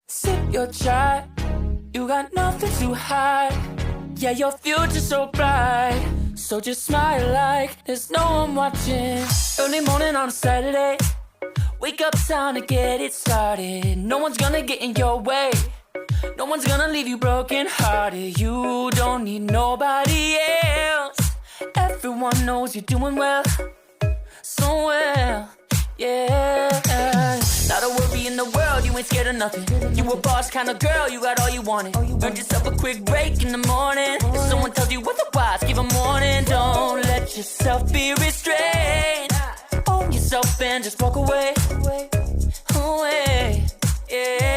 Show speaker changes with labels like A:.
A: Sip your chai, you got nothing to hide. Yeah, your future's so bright, so just smile like there's no one watching. Early morning on a Saturday, wake up, time to get it started. No one's gonna get in your way, no one's gonna leave you broken hearted. You don't need nobody else, everyone knows you're doing well, so well, yeah. Not a worry in the world, you ain't scared of nothing. You a boss kind of girl, you got all you wanted. Earned yourself a quick break in the morning. If someone tells you otherwise, give 'em warning. Don't let yourself be restrained. Own yourself and just walk away, away, yeah.